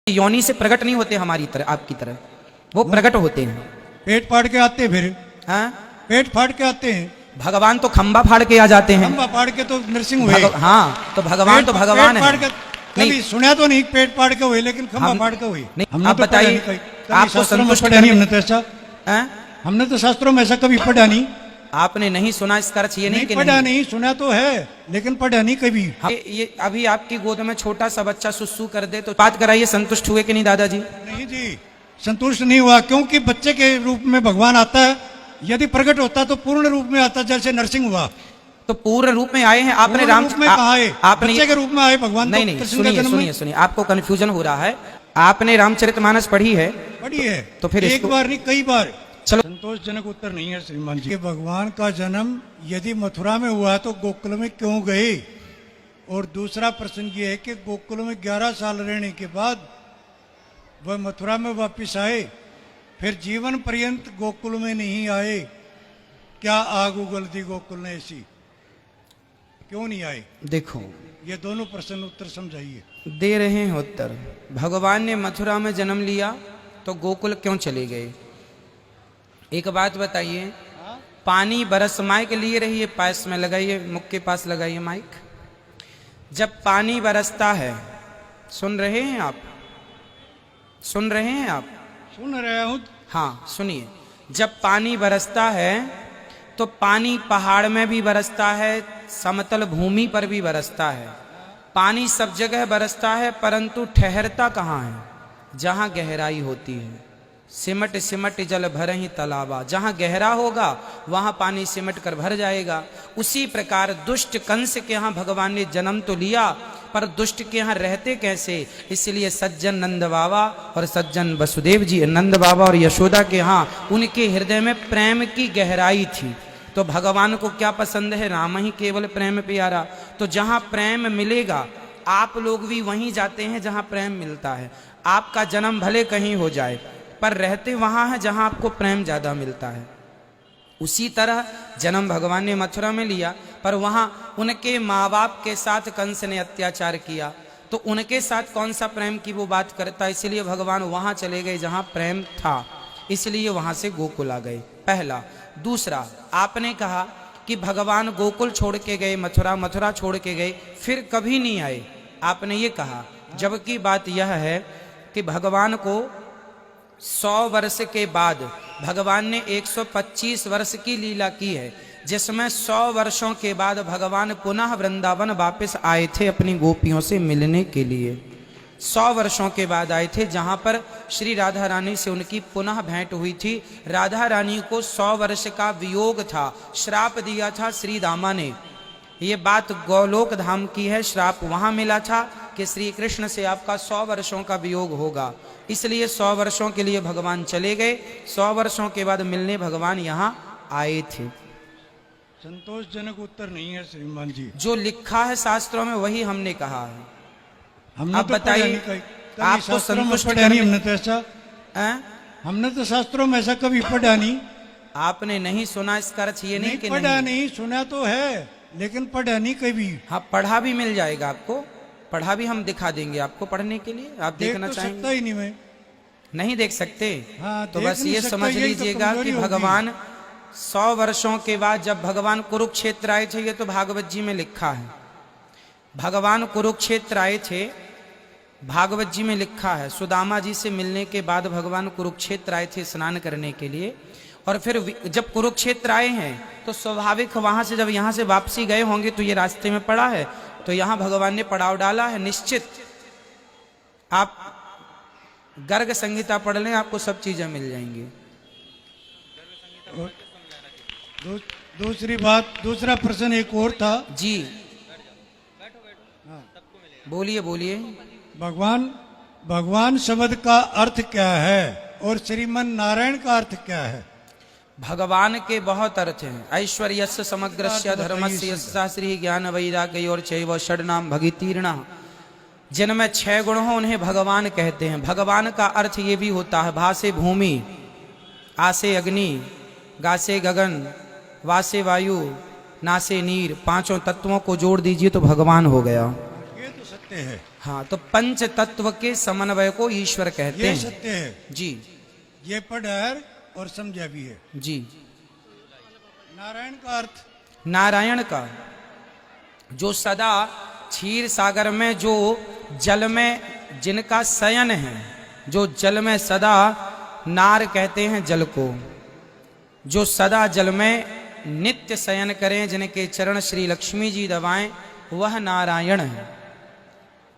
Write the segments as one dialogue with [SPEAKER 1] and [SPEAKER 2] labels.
[SPEAKER 1] योनि से प्रकट नहीं होते हमारी तरह, आपकी तरह वो प्रकट होते हैं।
[SPEAKER 2] पेट फाड़ के आते हैं फिर।
[SPEAKER 1] हाँ,
[SPEAKER 2] पेट फाड़ के आते हैं।
[SPEAKER 1] भगवान तो खंबा फाड़ के आ जाते हैं।
[SPEAKER 2] खंबा फाड़ के तो नरसिंह हुए।
[SPEAKER 1] हाँ, तो भगवान तो भगवान है।
[SPEAKER 2] कभी सुना तो नहीं पेट फाड़ के हुए, लेकिन खंबा फाड़ के हुए।
[SPEAKER 1] नहीं, आप बताइए, आपको संतुष्ट
[SPEAKER 2] पढ़ा नहीं हमने तो ऐसा।
[SPEAKER 1] हैं?
[SPEAKER 2] हमने तो शास्त्रों में ऐसा कभी पढ़ा नहीं।
[SPEAKER 1] आपने नहीं सुना, इसका अर्थ ये नहीं कि
[SPEAKER 2] पढ़ा नहीं, सुना तो है लेकिन पढ़ा नहीं कभी।
[SPEAKER 1] ये अभी आपकी गोद में छोटा सा बच्चा सुसु कर दे तो बात कराइए, संतुष्ट हुए कि नहीं दादाजी?
[SPEAKER 2] नहीं जी, संतुष्ट नहीं हुआ, क्योंकि बच्चे के रूप में भगवान आता है। यदि प्रकट होता तो पूर्ण रूप में आता, जैसे नरसिंह हुआ।
[SPEAKER 1] तो पूर्ण रूप में आए हैं आपने, राम
[SPEAKER 2] में कहा है,
[SPEAKER 1] आपने
[SPEAKER 2] बच्चे के रूप में आए भगवान।
[SPEAKER 1] नहीं नहीं, सुनिए, आपको कंफ्यूजन हो रहा है। आपने रामचरितमानस पढ़ी है?
[SPEAKER 2] पढ़ी है।
[SPEAKER 1] तो फिर
[SPEAKER 2] एक बार नहीं, कई बार।
[SPEAKER 1] चलो,
[SPEAKER 2] संतोषजनक उत्तर नहीं है श्रीमान जी। भगवान का जन्म यदि मथुरा में हुआ तो गोकुल में क्यों गए? और दूसरा प्रश्न ये है कि गोकुल में 11 साल रहने के बाद वह मथुरा में वापस आए, फिर जीवन पर्यंत गोकुल में नहीं आए। क्या आग उगल दी गोकुल ने ऐसी? क्यों नहीं आए?
[SPEAKER 1] देखो,
[SPEAKER 2] ये दोनों प्रश्न उत्तर समझाइए।
[SPEAKER 1] दे रहे हैं उत्तर। भगवान ने मथुरा में जन्म लिया तो गोकुल क्यों चले गए? एक बात बताइए, पानी बरस माइक लिए रहिए, पास में लगाइए, मुख के पास लगाइए माइक। जब पानी बरसता है, सुन रहे हैं आप? सुन रहे हैं आप?
[SPEAKER 2] सुन रहा हूं।
[SPEAKER 1] हाँ, सुनिए। जब पानी बरसता है तो पानी पहाड़ में भी बरसता है, समतल भूमि पर भी बरसता है। पानी सब जगह बरसता है, परंतु ठहरता कहाँ है? जहाँ गहराई होती है। सिमट सिमट जल भर ही तालाबा, जहाँ गहरा होगा वहाँ पानी सिमट कर भर जाएगा। उसी प्रकार दुष्ट कंस के यहाँ भगवान ने जन्म तो लिया, पर दुष्ट के यहाँ रहते कैसे? इसलिए सज्जन नंद बाबा और सज्जन वसुदेव जी, नंद बाबा और यशोदा के यहाँ उनके हृदय में प्रेम की गहराई थी। तो भगवान को क्या पसंद है? राम ही केवल प्रेम प्यारा। तो जहाँ प्रेम मिलेगा, आप लोग भी वहीं जाते हैं जहाँ प्रेम मिलता है। आपका जन्म भले कहीं हो जाए, पर रहते वहाँ है जहाँ आपको प्रेम ज़्यादा मिलता है। उसी तरह जन्म भगवान ने मथुरा में लिया, पर वहाँ उनके माँ बाप के साथ कंस ने अत्याचार किया, तो उनके साथ कौन सा प्रेम की वो बात करता? इसलिए भगवान वहाँ चले गए जहाँ प्रेम था, इसलिए वहाँ से गोकुल आ गए, पहला। दूसरा, आपने कहा कि भगवान गोकुल छोड़ के गए, मथुरा छोड़ के गए, फिर कभी नहीं आए, आपने ये कहा। जबकि बात यह है कि भगवान को 100 वर्ष के बाद भगवान ने 125 वर्ष की लीला की है, जिसमें 100 वर्षों के बाद भगवान पुनः वृंदावन वापस आए थे अपनी गोपियों से मिलने के लिए। 100 वर्षों के बाद आए थे, जहां पर श्री राधा रानी से उनकी पुनः भेंट हुई थी। राधा रानी को 100 वर्ष का वियोग था, श्राप दिया था श्री दामा ने। ये बात गोलोक धाम की है, श्राप वहां मिला था कि श्री कृष्ण से आपका 100 वर्षों का वियोग होगा, इसलिए 100 वर्षों के लिए भगवान चले गए। 100 वर्षों के बाद मिलने भगवान यहाँ आए थे।
[SPEAKER 2] संतोषजनक उत्तर नहीं है श्रीमान जी।
[SPEAKER 1] जो लिखा है शास्त्रों में वही हमने कहा है।
[SPEAKER 2] हमने
[SPEAKER 1] आप
[SPEAKER 2] तो
[SPEAKER 1] बताइए, आपको संतुष्ट
[SPEAKER 2] पढ़ा नहीं हमने तो ऐसा। हमने तो शास्त्रों में ऐसा कभी पढ़ा नहीं।
[SPEAKER 1] आपने नहीं सुना, इसका अर्थ ये नहीं कि
[SPEAKER 2] पढ़ा नहीं, सुना तो है लेकिन पढ़ा नहीं कभी।
[SPEAKER 1] हाँ, पढ़ा भी मिल जाएगा आपको, पढ़ा भी हम दिखा देंगे आपको पढ़ने के लिए। आप देखना चाहेंगे?
[SPEAKER 2] सकता ही नहीं मैं।
[SPEAKER 1] नहीं देख सकते?
[SPEAKER 2] हाँ,
[SPEAKER 1] तो बस ये समझ लीजिएगा कि भगवान 100 वर्षों के बाद जब भगवान कुरुक्षेत्र आए थे, ये तो भागवत जी में लिखा है, भगवान कुरुक्षेत्र आए थे, भागवत जी में लिखा है। सुदामा जी से मिलने के बाद भगवान कुरुक्षेत्र आए थे स्नान करने के लिए, और फिर जब कुरुक्षेत्र आए हैं तो स्वाभाविक वहां से जब यहाँ से वापसी गए होंगे तो ये रास्ते में पड़ा है, तो यहाँ भगवान ने पड़ाव डाला है। निश्चित आप गर्ग संहिता पढ़ लें, आपको सब चीजें मिल जाएंगी।
[SPEAKER 2] दूसरी बात, दूसरा प्रश्न एक और था
[SPEAKER 1] जी। बोलिए बोलिए।
[SPEAKER 2] भगवान शब्द का अर्थ क्या है और श्रीमन नारायण का अर्थ क्या है?
[SPEAKER 1] भगवान के बहुत अर्थ हैं। ऐश्वर्यस्य समग्रस्य धर्मस्य शास्त्री ज्ञान वैराग्य और चैव षड्नाम भगितीर्ण, जिनमें 6 गुण हो उन्हें भगवान कहते हैं। भगवान का अर्थ ये भी होता है, भासे भूमि, आसे अग्नि, गासे गगन, वासे वायु, नासे नीर, 5 तत्वों को जोड़ दीजिए तो भगवान हो गया।
[SPEAKER 2] ये तो सत्य है,
[SPEAKER 1] हाँ, तो पंच तत्व के समन्वय को ईश्वर कहते
[SPEAKER 2] ये
[SPEAKER 1] हैं।
[SPEAKER 2] सत्य है।
[SPEAKER 1] जी
[SPEAKER 2] ये पढ़ा है और समझा भी है।
[SPEAKER 1] जी।
[SPEAKER 2] नारायण का अर्थ,
[SPEAKER 1] नारायण का जो सदा क्षीर सागर में जो जल में जिनका शयन है, जो जल में सदा, नार कहते हैं जल को, जो सदा जल में नित्य शयन करें, जिनके चरण श्री लक्ष्मी जी दबाएं, वह नारायण है।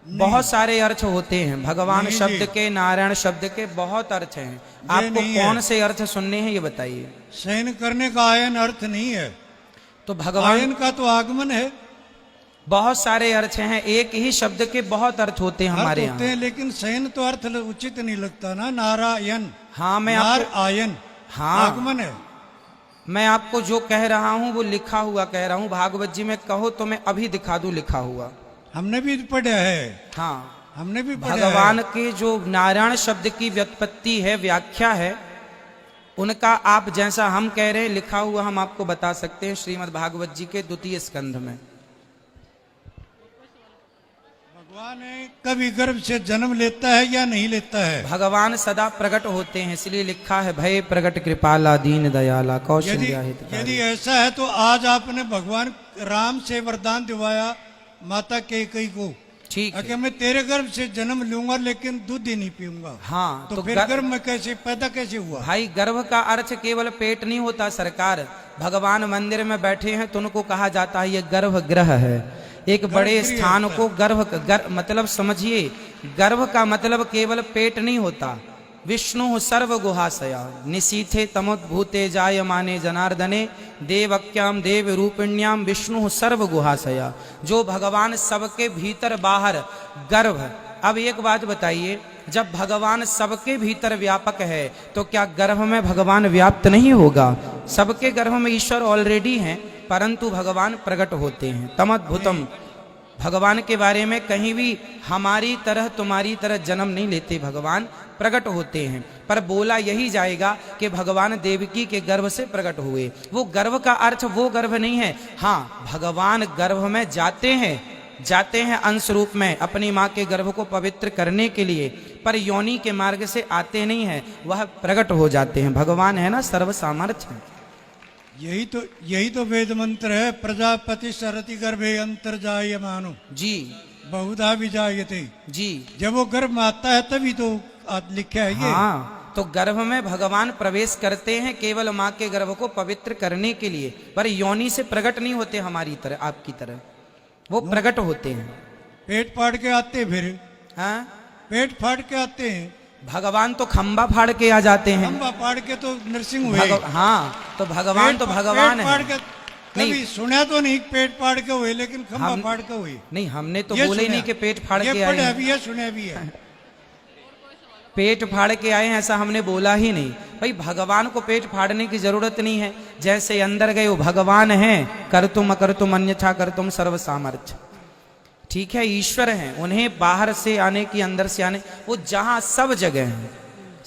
[SPEAKER 1] बहुत सारे अर्थ होते हैं भगवान
[SPEAKER 2] नहीं
[SPEAKER 1] शब्द
[SPEAKER 2] जी।
[SPEAKER 1] के, नारायण शब्द के बहुत अर्थ हैं। आपको
[SPEAKER 2] नहीं
[SPEAKER 1] कौन
[SPEAKER 2] है।
[SPEAKER 1] से अर्थ सुनने हैं ये बताइए।
[SPEAKER 2] शयन करने का आयन अर्थ नहीं है,
[SPEAKER 1] तो भगवान
[SPEAKER 2] आयन का तो आगमन है।
[SPEAKER 1] बहुत सारे अर्थ हैं, एक ही शब्द के बहुत अर्थ होते हैं हमारे
[SPEAKER 2] अर्थ होते
[SPEAKER 1] यहाँ।
[SPEAKER 2] हैं, लेकिन शयन तो अर्थ उचित नहीं लगता ना। नारायण,
[SPEAKER 1] हाँ, मैं
[SPEAKER 2] नार
[SPEAKER 1] आपको
[SPEAKER 2] आयन,
[SPEAKER 1] हाँ
[SPEAKER 2] आगमन है।
[SPEAKER 1] मैं आपको जो कह रहा हूँ वो लिखा हुआ कह रहा हूँ। भागवत जी में कहो तो मैं अभी दिखा दूं लिखा हुआ।
[SPEAKER 2] हमने भी पढ़ा है,
[SPEAKER 1] हाँ,
[SPEAKER 2] हमने भी पढ़ा
[SPEAKER 1] भगवान
[SPEAKER 2] है।
[SPEAKER 1] के जो नारायण शब्द की व्युत्पत्ति है, व्याख्या है, उनका आप जैसा हम कह रहे हैं लिखा हुआ हम आपको बता सकते हैं श्रीमद् भागवत जी के 2 स्कंध में।
[SPEAKER 2] भगवान कभी गर्भ से जन्म लेता है या नहीं लेता है?
[SPEAKER 1] भगवान सदा प्रकट होते हैं, इसलिए लिखा है भय प्रकट कृपाला दीन दयाला
[SPEAKER 2] यदि
[SPEAKER 1] कौशल्या हितकारी।
[SPEAKER 2] यदि ऐसा है तो आज आपने भगवान राम से वरदान दिवाया माता कैकेयी को,
[SPEAKER 1] ठीक है।
[SPEAKER 2] कि मैं तेरे गर्भ से जन्म लूंगा लेकिन दूध ही नहीं पीऊंगा।
[SPEAKER 1] हाँ,
[SPEAKER 2] तो फिर गर्भ में कैसे पैदा कैसे हुआ?
[SPEAKER 1] भाई गर्भ का अर्थ केवल पेट नहीं होता सरकार। भगवान मंदिर में बैठे हैं तो उनको कहा जाता है ये गर्भ गृह है। एक बड़े
[SPEAKER 2] गर्भगृह
[SPEAKER 1] स्थान
[SPEAKER 2] होता
[SPEAKER 1] को मतलब समझिए, गर्भ का मतलब केवल पेट नहीं होता। विष्णु सर्व गुहाशया निशीथे तमोद्भूते जायमाने जनार्दने देवक्याम देव रूपिण्याम विष्णु सर्व गुहाशया। जो भगवान सबके भीतर बाहर गर्भ। अब एक बात बताइए, जब भगवान सबके भीतर व्यापक है तो क्या गर्भ में भगवान व्याप्त नहीं होगा? सबके गर्भ में ईश्वर ऑलरेडी हैं, परंतु भगवान प्रकट होते हैं। तमद्भुतम, भगवान के बारे में कहीं भी हमारी तरह तुम्हारी तरह जन्म नहीं लेते, भगवान प्रकट होते हैं। पर बोला यही जाएगा कि भगवान देवकी के गर्भ से प्रकट हुए। वो गर्भ का अर्थ वो गर्भ नहीं है। हाँ, भगवान गर्भ में जाते हैं अंश रूप में अपनी माँ के गर्भ को पवित्र करने के लिए, पर योनि के मार्ग से आते नहीं है, वह प्रकट हो जाते हैं। भगवान है ना सर्व सामर्थ्य।
[SPEAKER 2] यही तो वेद मंत्र है, प्रजापति सरति गर्भे अंतर्जायमानो
[SPEAKER 1] जी
[SPEAKER 2] बहुधा विजायते।
[SPEAKER 1] जी,
[SPEAKER 2] जब वो गर्भ में आता है तभी तो लिखा है ये।
[SPEAKER 1] हाँ, तो गर्भ में भगवान प्रवेश करते हैं केवल माँ के गर्भ को पवित्र करने के लिए, पर योनि से प्रकट नहीं होते हमारी तरह, आपकी तरह। वो प्रकट होते हैं।
[SPEAKER 2] पेट फाड़ के आते हैं, फिर
[SPEAKER 1] हाँ,
[SPEAKER 2] पेट फाड़ के आते हैं।
[SPEAKER 1] भगवान तो खंबा फाड़ के आ जाते हैं।
[SPEAKER 2] खंबा फाड़ के तो नरसिंह हुए।
[SPEAKER 1] हाँ, तो भगवान तो भगवान
[SPEAKER 2] पेट फाड़
[SPEAKER 1] है।
[SPEAKER 2] के कभी सुना तो नहीं पेट फाड़ के हुए, लेकिन खंबा फाड़ के हुए।
[SPEAKER 1] नहीं, हमने तो
[SPEAKER 2] ये
[SPEAKER 1] बोले ही
[SPEAKER 2] सुना।
[SPEAKER 1] नहीं कि पेट फाड़
[SPEAKER 2] ये
[SPEAKER 1] के आए
[SPEAKER 2] पढ़ा
[SPEAKER 1] हैं।
[SPEAKER 2] भी है, सुना भी है।
[SPEAKER 1] पेट फाड़ के आए हैं ऐसा हमने बोला ही नहीं। भाई भगवान को पेट फाड़ने की जरूरत नहीं है। जैसे अंदर गए वो भगवान हैं, कर तुम अकर तुम अन्यथा कर तुम सर्व सामर्थ्य। ठीक है, ईश्वर हैं, उन्हें बाहर से आने की अंदर से आने, वो जहां सब जगह हैं,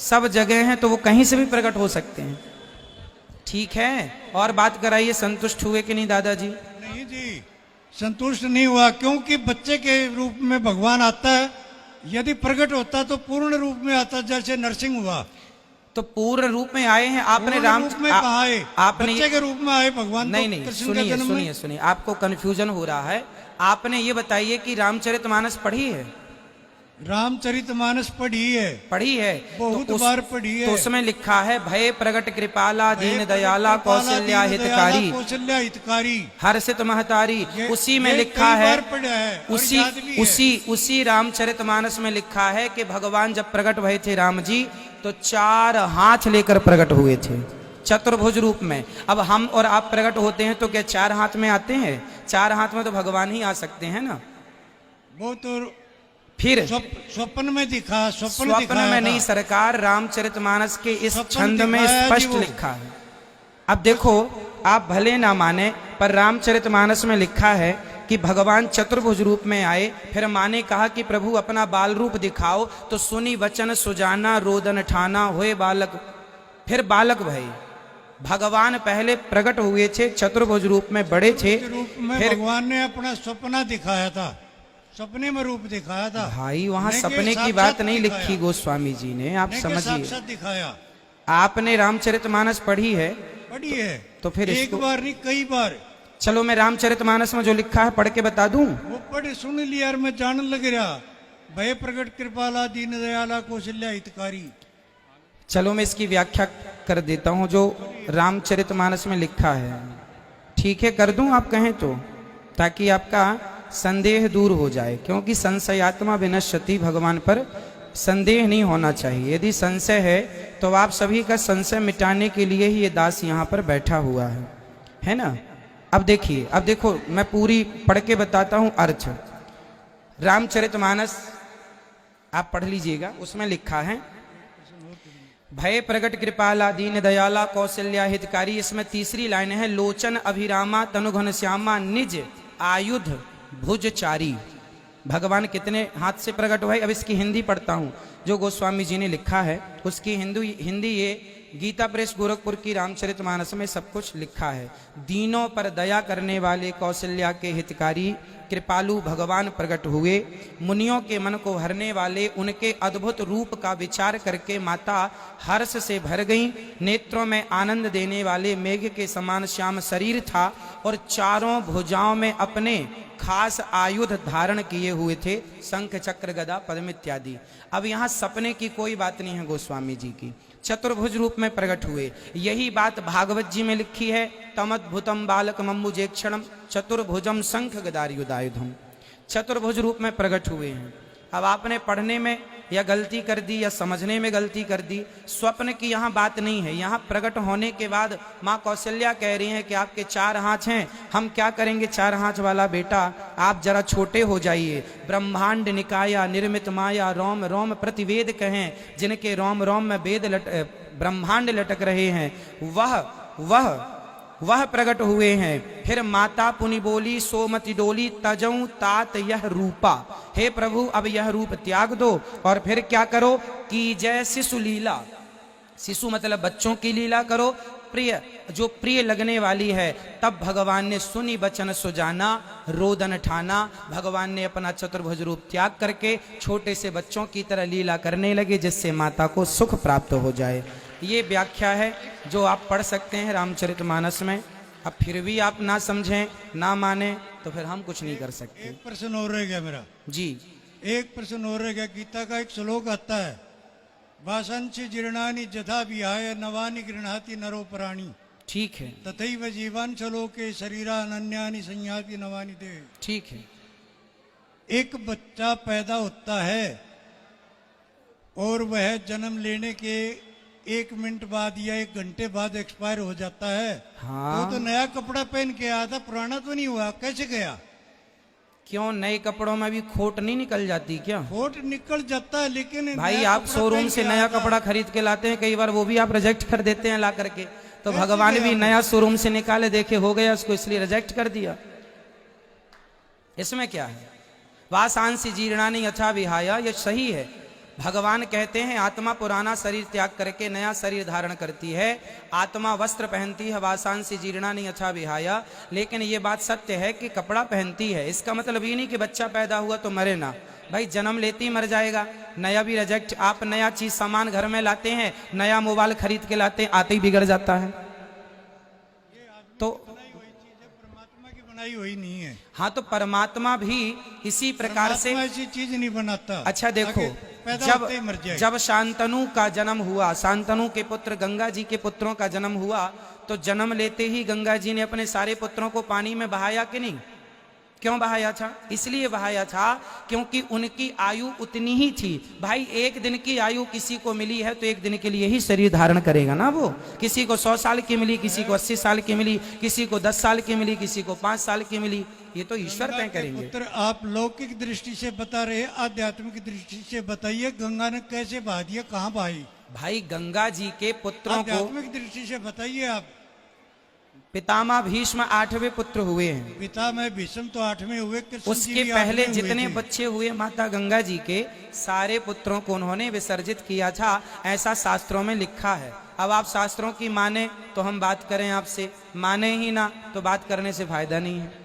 [SPEAKER 1] सब जगह हैं, तो वो कहीं से भी प्रकट हो सकते हैं। ठीक है, और बात कराइए, संतुष्ट हुए कि नहीं दादाजी?
[SPEAKER 2] नहीं जी, संतुष्ट नहीं हुआ, क्योंकि बच्चे के रूप में भगवान आता है। यदि प्रकट होता तो पूर्ण रूप में आता, जैसे नरसिंह हुआ।
[SPEAKER 1] तो पूर्ण रूप में आए हैं आपने।
[SPEAKER 2] पूर्ण
[SPEAKER 1] राम
[SPEAKER 2] रूप में कहाँ आए?
[SPEAKER 1] आपने
[SPEAKER 2] बच्चे के रूप में आए भगवान।
[SPEAKER 1] नहीं
[SPEAKER 2] तो
[SPEAKER 1] नहीं,
[SPEAKER 2] कृष्ण का
[SPEAKER 1] सुनिए
[SPEAKER 2] जन्म
[SPEAKER 1] सुनिए
[SPEAKER 2] में-
[SPEAKER 1] सुनिए, आपको कंफ्यूजन हो रहा है। आपने ये बताइए कि रामचरितमानस पढ़ी है?
[SPEAKER 2] रामचरितमानस पढ़ी है,
[SPEAKER 1] पढ़ी है,
[SPEAKER 2] बहुत बार पढ़ी है।
[SPEAKER 1] तो उसमें लिखा है भय प्रगट कृपाला दीन दयाला कौशल्या हितकारी
[SPEAKER 2] कौशल्या हितकारी।
[SPEAKER 1] हर्षित महतारी। उसी में
[SPEAKER 2] ये
[SPEAKER 1] लिखा
[SPEAKER 2] कई
[SPEAKER 1] है,
[SPEAKER 2] बार पढ़ा है और
[SPEAKER 1] उसी
[SPEAKER 2] याद भी है।
[SPEAKER 1] उसी रामचरितमानस में लिखा है कि भगवान जब प्रकट भये थे राम जी, तो 4 हाथ लेकर प्रकट हुए थे, चतुर्भुज रूप में। अब हम और आप प्रकट होते हैं तो क्या 4 हाथ में आते हैं? 4 हाथ में तो भगवान ही आ सकते हैं ना।
[SPEAKER 2] वो तो
[SPEAKER 1] फिर
[SPEAKER 2] स्वप्न में दिखा,
[SPEAKER 1] स्वप्न में नहीं सरकार, रामचरितमानस के इस
[SPEAKER 2] स्वप्न
[SPEAKER 1] छंद में
[SPEAKER 2] दिखाया जी
[SPEAKER 1] स्पष्ट
[SPEAKER 2] वो।
[SPEAKER 1] लिखा है। अब देखो, आप भले ना माने, पर रामचरितमानस में लिखा है कि भगवान चतुर्भुज रूप में आए। फिर माँ ने कहा कि प्रभु अपना बाल रूप दिखाओ, तो सुनी वचन सुजाना रोदन ठाना होए बालक। फिर बालक भई। भगवान पहले प्रकट हुए थे चतुर्भुज रूप में, बड़े थे।
[SPEAKER 2] रूप में
[SPEAKER 1] फिर
[SPEAKER 2] भगवान ने अपना सपना दिखाया था। सपने में रूप दिखाया था।
[SPEAKER 1] भाई वहां
[SPEAKER 2] नहीं कि
[SPEAKER 1] सपने की
[SPEAKER 2] साक्षात
[SPEAKER 1] बात नहीं
[SPEAKER 2] दिखाया।
[SPEAKER 1] लिखी गोस्वामी जी ने, आप
[SPEAKER 2] नहीं कि
[SPEAKER 1] समझिए।
[SPEAKER 2] साक्षात दिखाया।
[SPEAKER 1] आपने रामचरितमानस पढ़ी है?
[SPEAKER 2] पढ़ी है
[SPEAKER 1] तो फिर
[SPEAKER 2] एक
[SPEAKER 1] इसको-
[SPEAKER 2] बार नहीं कई बार।
[SPEAKER 1] चलो मैं रामचरितमानस में जो लिखा है पढ़ के बता दूं।
[SPEAKER 2] वो पढ़ सुन लिया और मैं जानने लग रहा। भय प्रकट कृपाला दीन दयाला कौशल्या हितकारी।
[SPEAKER 1] चलो मैं इसकी व्याख्या कर देता हूं जो रामचरितमानस में लिखा है। ठीक है, कर दूं आप कहें तो, ताकि आपका संदेह दूर हो जाए, क्योंकि संशयात्मा विनश्यति, भगवान पर संदेह नहीं होना चाहिए। यदि संशय है तो आप सभी का संशय मिटाने के लिए ही ये दास यहाँ पर बैठा हुआ है ना। अब देखिए, अब देखो मैं पूरी पढ़ के बताता हूं अर्थ। रामचरितमानस आप पढ़ लीजिएगा, उसमें लिखा है भय प्रगट कृपाला दीन दयाला कौशल्या हितकारी। इसमें तीसरी लाइन है लोचन अभिरामा तनु घन श्यामा निज आयुध भुजचारी। भगवान कितने हाथ से प्रकट हुए। अब इसकी हिंदी पढ़ता हूं जो गोस्वामी जी ने लिखा है, उसकी हिंदी ये गीता प्रेस गोरखपुर की रामचरितमानस में सब कुछ लिखा है। दीनों पर दया करने वाले कौशल्या के हितकारी कृपालु भगवान प्रकट हुए। मुनियों के मन को हरने वाले उनके अद्भुत रूप का विचार करके माता हर्ष से भर गईं। नेत्रों में आनंद देने वाले मेघ के समान श्याम शरीर था और चारों भुजाओं में अपने खास आयुध धारण किए हुए थे, शंख चक्र गदा पद्म इत्यादि। अब यहाँ सपने की कोई बात नहीं है गोस्वामी जी की, चतुर्भुज रूप में प्रकट हुए। यही बात भागवत जी में लिखी है, तमद्भुतम बालक मम्बुजेक्षणम चतुर्भुजम शंख गदायुधायुधम। चतुर्भुज रूप में प्रकट हुए हैं। अब आपने पढ़ने में या गलती कर दी या समझने में गलती कर दी। स्वप्न की यहाँ बात नहीं है। यहाँ प्रकट होने के बाद माँ कौशल्या कह रही हैं कि आपके 4 हाथ हैं, हम क्या करेंगे 4 हाथ वाला बेटा, आप जरा छोटे हो जाइए। ब्रह्मांड निकाया निर्मित माया रोम रोम प्रतिवेद कहें, जिनके रोम रोम में वेद ब्रह्मांड लटक रहे हैं, वह प्रकट हुए हैं। फिर माता पुनि बोली सोमति डोली तजऊ तात यह रूपा। हे प्रभु अब यह रूप त्याग दो और फिर क्या करो कि जय शिशु लीला। शिशु मतलब बच्चों की लीला करो, प्रिय जो प्रिय लगने वाली है। तब भगवान ने सुनी बचन सुजाना रोदन ठाना। भगवान ने अपना चतुर्भुज रूप त्याग करके छोटे से बच्चों की तरह लीला करने लगे, जिससे माता को सुख प्राप्त हो जाए। ये व्याख्या है जो आप पढ़ सकते हैं रामचरितमानस में। अब फिर भी आप ना समझें ना माने तो फिर हम कुछ नहीं कर सकते।
[SPEAKER 2] एक प्रश्न और रह गया मेरा
[SPEAKER 1] जी।
[SPEAKER 2] एक प्रश्न और रह गया। गीता का एक श्लोक आता है, वासंच जीर्णानि जथा विहाय नवानि गृह्णाति नरो प्राणी।
[SPEAKER 1] ठीक है,
[SPEAKER 2] तथैव जीवान चलोके शरीरा अनन्यानि संयाति नवानि दे।
[SPEAKER 1] ठीक है।
[SPEAKER 2] एक बच्चा पैदा होता है और वह जन्म लेने के 1 मिनट बाद या 1 घंटे बाद एक्सपायर हो जाता है।
[SPEAKER 1] हाँ।
[SPEAKER 2] तो नया कपड़ा पहन के आया था, पुराना तो नहीं हुआ, कैसे गया?
[SPEAKER 1] क्यों नए कपड़ों में भी खोट नहीं निकल जाती क्या?
[SPEAKER 2] खोट निकल जाता है, लेकिन
[SPEAKER 1] भाई
[SPEAKER 2] नया
[SPEAKER 1] आप
[SPEAKER 2] कपड़ा
[SPEAKER 1] शोरूम
[SPEAKER 2] पहन
[SPEAKER 1] से
[SPEAKER 2] के
[SPEAKER 1] नया
[SPEAKER 2] आया था।
[SPEAKER 1] कपड़ा खरीद के लाते हैं, कई बार वो भी आप रिजेक्ट कर देते हैं ला करके। तो
[SPEAKER 2] कैसे
[SPEAKER 1] भगवान
[SPEAKER 2] गया
[SPEAKER 1] भी
[SPEAKER 2] वो?
[SPEAKER 1] नया शोरूम से निकाले, देखे हो गया उसको, इसलिए रिजेक्ट कर दिया। इसमें क्या है? वासांसी जीर्णानि यथा विहाया, ये सही है। भगवान कहते हैं आत्मा पुराना शरीर त्याग करके नया शरीर धारण करती है। आत्मा वस्त्र पहनती है, वासांसी जीर्णानि यथा विहाया। लेकिन ये बात सत्य है कि कपड़ा पहनती है। इसका मतलब ये नहीं कि बच्चा पैदा हुआ तो मरे ना। भाई जन्म लेते ही मर जाएगा, नया भी रिजेक्ट। आप नया चीज सामान घर में लाते हैं, नया मोबाइल खरीद के लाते हैं, आते ही बिगड़ जाता है। तो
[SPEAKER 2] परमात्मा की बनाई हुई नहीं है।
[SPEAKER 1] हाँ, तो परमात्मा भी इसी प्रकार से
[SPEAKER 2] परमात्मा ऐसी चीज नहीं बनाता।
[SPEAKER 1] अच्छा देखो,
[SPEAKER 2] आगे पैदा होते ही मर जाएगा।
[SPEAKER 1] जब शांतनु का जन्म हुआ, शांतनु के पुत्र गंगा जी के पुत्रों का जन्म हुआ, तो जन्म लेते ही गंगा जी ने अपने सारे पुत्रों को पानी में बहाया कि नहीं? क्यों बहाया था? इसलिए बहाया था क्योंकि उनकी आयु उतनी ही थी। भाई 1 दिन की आयु किसी को मिली है तो 1 दिन के लिए ही शरीर धारण करेगा ना वो। किसी को 100 साल की मिली, किसी को 80 साल की मिली, किसी को 10 साल की मिली, किसी को 5 साल की मिली। ये तो ईश्वर तय करेंगे।
[SPEAKER 2] पुत्र आप लौकिक दृष्टि से बता रहे, आध्यात्मिक दृष्टि से बताइए गंगा ने कैसे बहा दिया, कहाँ बहाई?
[SPEAKER 1] भाई गंगा जी के पुत्रों को
[SPEAKER 2] आध्यात्मिक दृष्टि से बताइए आप।
[SPEAKER 1] पितामह भीष्म 8वें पुत्र हुए हैं।
[SPEAKER 2] पिता में भीष्म तो 8वें हुए, कृष्ण जी
[SPEAKER 1] उसके
[SPEAKER 2] भी
[SPEAKER 1] पहले
[SPEAKER 2] 8वें हुए
[SPEAKER 1] जितने
[SPEAKER 2] थे।
[SPEAKER 1] बच्चे हुए माता गंगा जी के, सारे पुत्रों को उन्होंने विसर्जित किया था, ऐसा शास्त्रों में लिखा है। अब आप शास्त्रों की माने तो हम बात करें आपसे, माने ही ना तो बात करने से फायदा नहीं है।